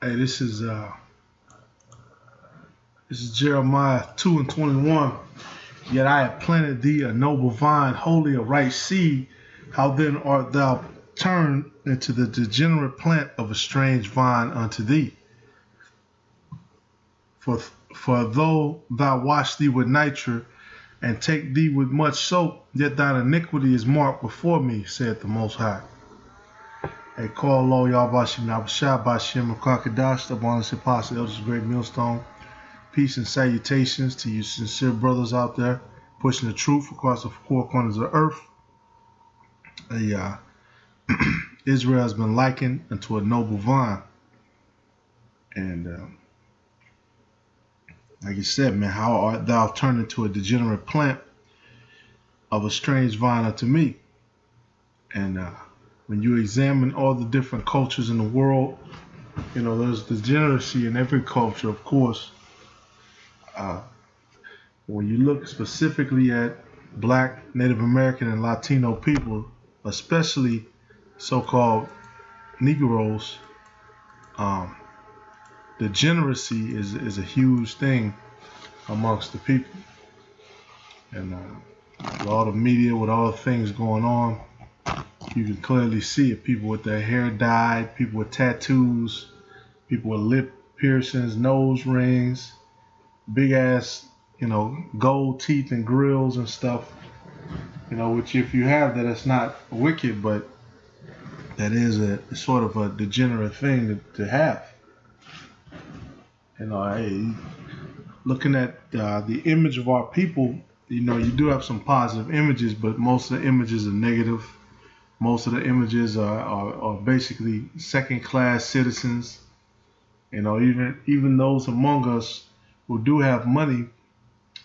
Hey, this is Jeremiah 2:21. Yet I have planted thee a noble vine, wholly a right seed. How then art thou turned into the degenerate plant of a strange vine unto thee? For for though thou wash thee with nitre, and take thee with much soap, yet thine iniquity is marked before me, saith the Most High. Hey, call low, y'all, Bashim, Nabashah, Bashim, Kakadash, the Bonus Apostle, Elders, Great Millstone. Peace and salutations to you sincere brothers out there pushing the truth across the four corners of the earth. Israel has been likened unto a noble vine. And like you said, man, how art thou turned into a degenerate plant of a strange vine unto me? And when you examine all the different cultures in the world, you know, there's degeneracy in every culture, of course. When you look specifically at Black, Native American, and Latino people, especially so-called Negroes, degeneracy is a huge thing amongst the people. And with all the media, with all the things going on, you can clearly see it. People with their hair dyed, people with tattoos, people with lip piercings, nose rings, big ass, gold teeth and grills and stuff. Which if you have that, it's not wicked, but that is a sort of a degenerate thing to have. Looking at the image of our people, you do have some positive images, but most of the images are negative. Most of the images are basically second-class citizens. Even those among us who do have money,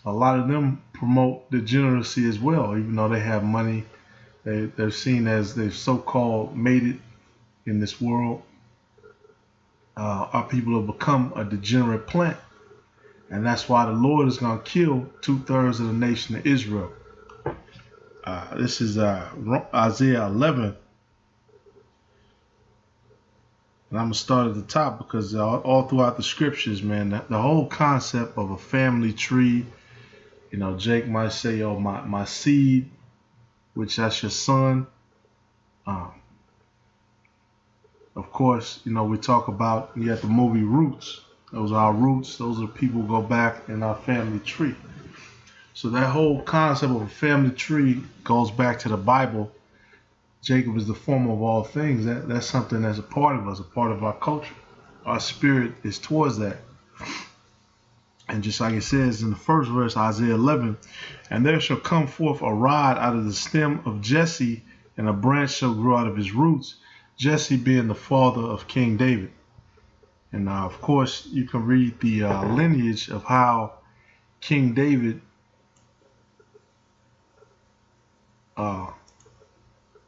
a lot of them promote degeneracy as well. Even though they have money, they're seen as they've so-called made it in this world. Our people have become a degenerate plant. And that's why the Lord is going to kill 2/3 of the nation of Israel. This is Isaiah 11. And I'm going to start at the top because all throughout the scriptures, man, the whole concept of a family tree, Jake might say, oh, my seed, which that's your son. Of course, we talk about, you have the movie Roots. Those are our roots. Those are people who go back in our family tree. So that whole concept of a family tree goes back to the Bible. Jacob is the former of all things. That's something that's a part of us, a part of our culture. Our spirit is towards that. And just like it says in the first verse, Isaiah 11, and there shall come forth a rod out of the stem of Jesse, and a branch shall grow out of his roots, Jesse being the father of King David. And of course, you can read the lineage of how King David,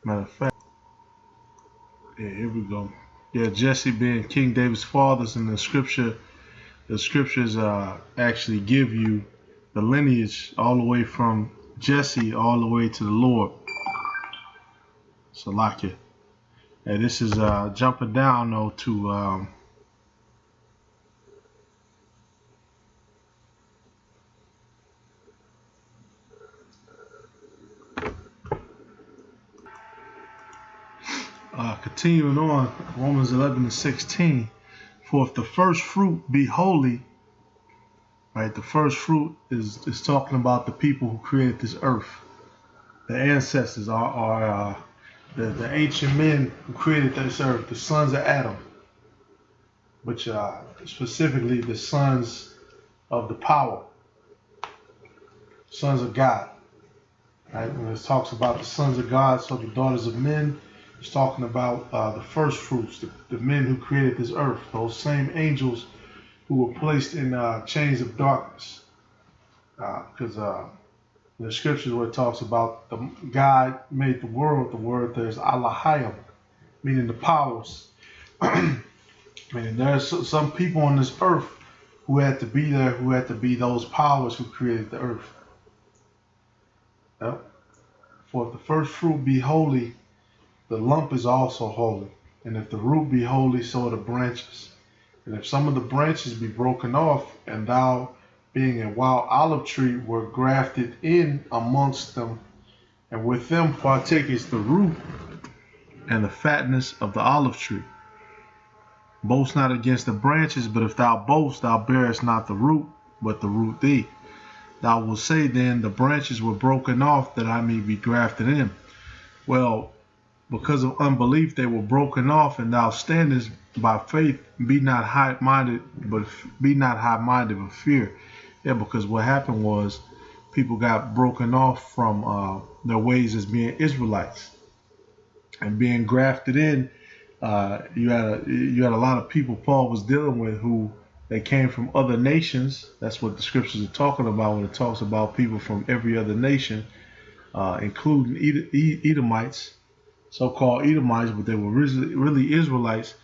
matter of fact, yeah, here we go. Yeah, Jesse being King David's fathers, in the scriptures actually give you the lineage all the way from Jesse all the way to the Lord. Salakia. And this is jumping down though to continuing on, Romans 11:16. For if the first fruit be holy, right? The first fruit is talking about the people who created this earth. The ancestors are the ancient men who created this earth, the sons of Adam, which specifically the sons of the power, sons of God. Right? When it talks about the sons of God, so the daughters of men, it's talking about the first fruits, the men who created this earth, those same angels who were placed in chains of darkness. Because in the scriptures where it talks about God made the world, the word there's Allahayim, meaning the powers. Meaning there's some people on this earth who had to be there, who had to be those powers who created the earth. Yep. For if the first fruit be holy, the lump is also holy. And if the root be holy, so are the branches. And if some of the branches be broken off, and thou, being a wild olive tree, were grafted in amongst them, and with them partakest the root and the fatness of the olive tree. Boast not against the branches, but if thou boast, thou bearest not the root, but the root thee. Thou wilt say then, the branches were broken off that I may be grafted in. Well, because of unbelief they were broken off, and thou standest by faith. Be not high-minded, but fear. Yeah, because what happened was people got broken off from their ways as being Israelites and being grafted in. You had a lot of people Paul was dealing with who they came from other nations. That's what the scriptures are talking about when it talks about people from every other nation, including Edomites, so-called Edomites, but they were really Israelites,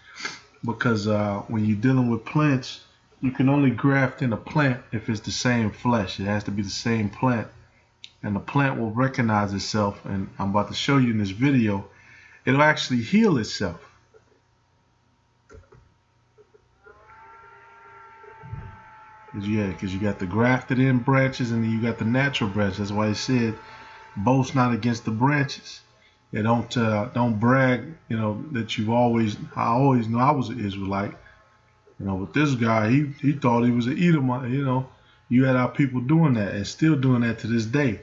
because when you're dealing with plants, you can only graft in a plant if it's the same flesh. It has to be the same plant, and the plant will recognize itself. And I'm about to show you in this video, it'll actually heal itself. Because you got the grafted in branches, and then you got the natural branches. That's why he said, boast not against the branches. Yeah, don't brag, that I always knew I was an Israelite. But this guy, he thought he was an Edomite. You had our people doing that, and still doing that to this day.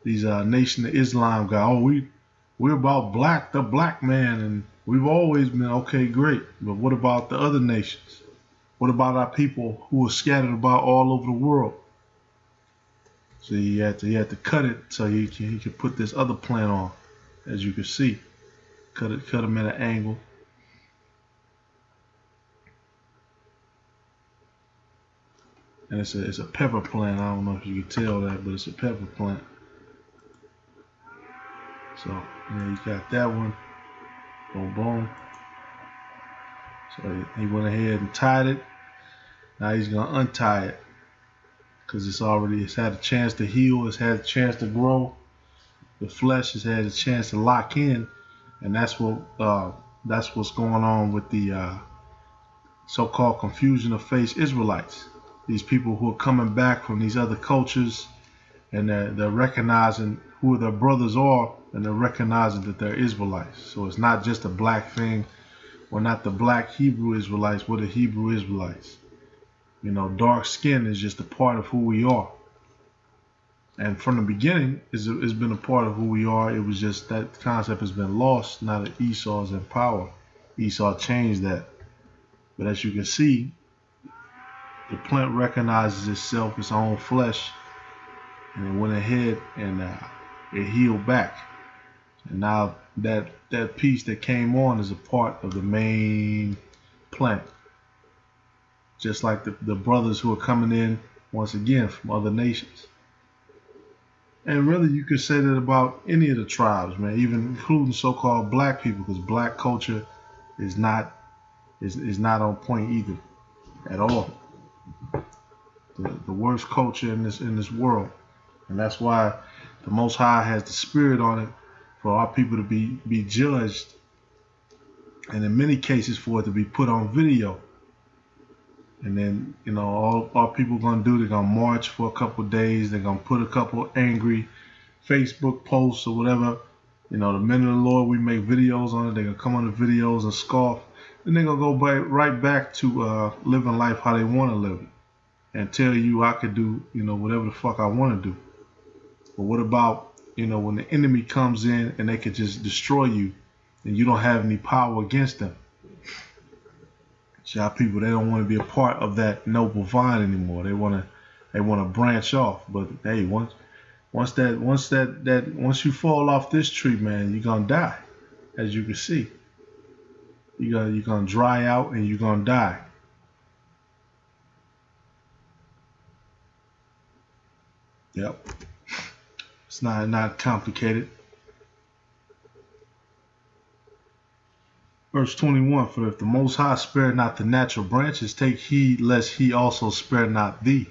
These Nation of Islam guys, we're about the black man, and we've always been okay, great. But what about the other nations? What about our people who are scattered about all over the world? So he had to cut it so he could put this other plant on, as you can see. Cut them at an angle. And it's a pepper plant. I don't know if you can tell that, but it's a pepper plant. So yeah, you got that one. Boom, boom. So he went ahead and tied it. Now he's gonna untie it, because it's had a chance to heal. It's had a chance to grow. The flesh has had a chance to lock in, and that's what's going on with the so-called confusion of faith Israelites. These people who are coming back from these other cultures, and they're recognizing who their brothers are, and they're recognizing that they're Israelites. So it's not just a black thing. We're not the black Hebrew Israelites. We're the Hebrew Israelites. Dark skin is just a part of who we are. And from the beginning, it's been a part of who we are. It was just that concept has been lost now that Esau's in power. Esau changed that. But as you can see, the plant recognizes itself, its own flesh, and it went ahead and it healed back. And now that piece that came on is a part of the main plant. Just like the brothers who are coming in, once again, from other nations. And really, you could say that about any of the tribes, man, even including so-called black people, because black culture is not on point either, at all. The worst culture in this world, and that's why the Most High has the Spirit on it for our people to be judged, and in many cases for it to be put on video. And then, all people gonna do, they're gonna march for a couple of days. They're gonna put a couple of angry Facebook posts or whatever. The men of the Lord, we make videos on it. They're gonna come on the videos and scoff. Then they're gonna go right back to living life how they want to live it, and tell you I could do, whatever the fuck I want to do. But what about, when the enemy comes in and they could just destroy you, and you don't have any power against them? Our people, they don't want to be a part of that noble vine anymore. They want to branch off. But hey, once you fall off this tree, man, you're gonna die. As you can see, you're gonna dry out and you're gonna die. Yep, it's not complicated. Verse 21, for if the Most High spare not the natural branches, take heed lest he also spare not thee.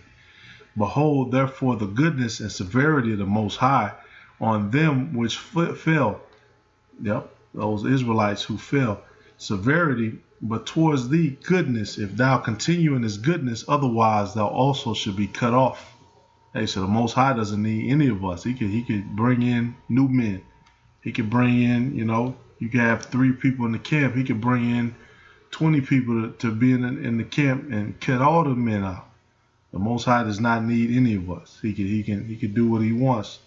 Behold, therefore, the goodness and severity of the Most High on them which fell. Yep, those Israelites who fell. Severity but towards thee goodness, if thou continue in his goodness, otherwise thou also should be cut off. Hey, so the Most High doesn't need any of us. He could bring in new men. He could bring in, you could have 3 people in the camp. He could bring in 20 people to be in the camp and cut all the men out. The Most High does not need any of us. He could do what he wants.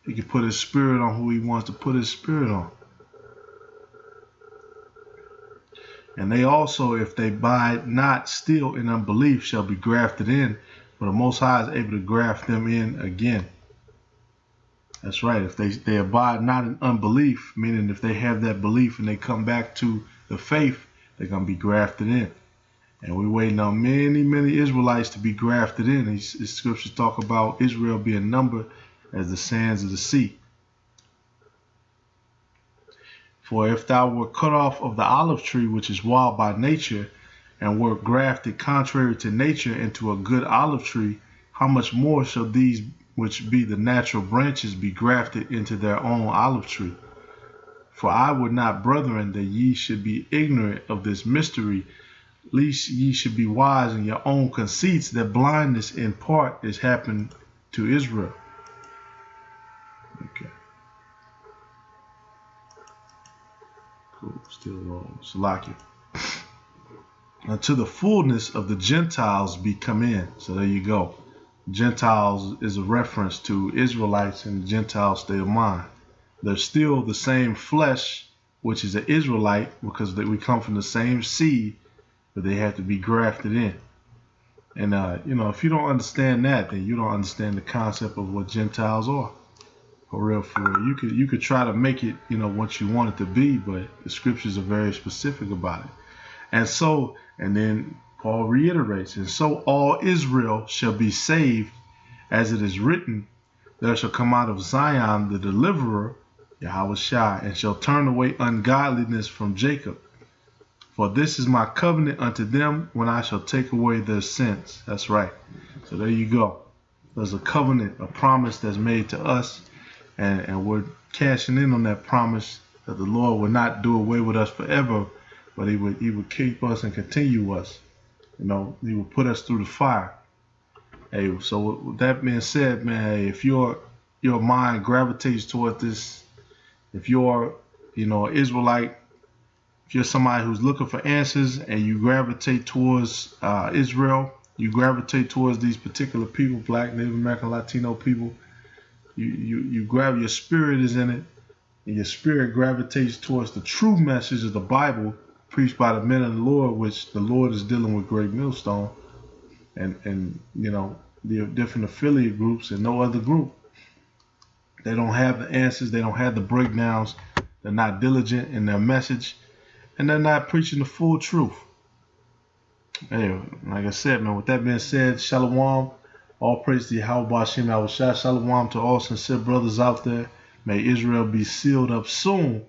He can put his spirit on who he wants to put his spirit on. And they also, if they abide not still in unbelief, shall be grafted in. But the Most High is able to graft them in again. That's right. If they abide not in unbelief, meaning if they have that belief and they come back to the faith, they're going to be grafted in. And we're waiting on many, many Israelites to be grafted in. These scriptures talk about Israel being numbered as the sands of the sea. For if thou wert cut off of the olive tree, which is wild by nature, and wert grafted contrary to nature into a good olive tree, how much more shall these which be the natural branches be grafted into their own olive tree? For I would not, brethren, that ye should be ignorant of this mystery, lest ye should be wise in your own conceits, that blindness in part is happened to Israel. Okay. Cool. Still wrong. Salakia. Until the fullness of the Gentiles be come in. So there you go. Gentiles is a reference to Israelites in the Gentile state of mind. They're still the same flesh, which is an Israelite, because we come from the same seed, but they have to be grafted in. And if you don't understand that, then you don't understand the concept of what Gentiles are. For real, for real. You could try to make it, what you want it to be, but the scriptures are very specific about it. And then Paul reiterates, and so all Israel shall be saved, as it is written, there shall come out of Zion the deliverer, Yahweh Shai, and shall turn away ungodliness from Jacob. For this is my covenant unto them when I shall take away their sins. That's right. So there you go. There's a covenant, a promise that's made to us, and we're cashing in on that promise that the Lord will not do away with us forever, but he would keep us and continue us. He will put us through the fire. Hey, so with that being said, man, hey, if your mind gravitates toward this, if you're, an Israelite, if you're somebody who's looking for answers and you gravitate towards Israel, you gravitate towards these particular people, Black, Native American, Latino people, you grab, your spirit is in it, and your spirit gravitates towards the true message of the Bible preached by the men of the Lord, which the Lord is dealing with Great Millstone and the different affiliate groups and no other group. They don't have the answers. They don't have the breakdowns. They're not diligent in their message, and they're not preaching the full truth. Anyway, like I said, man, with that being said, Shalom. All praise to Yahweh B'Shem Yahushua. Shalom to all sincere brothers out there. May Israel be sealed up soon,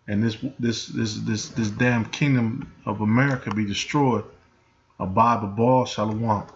and this damn kingdom of America be destroyed. Abba B'Bal. Shalom.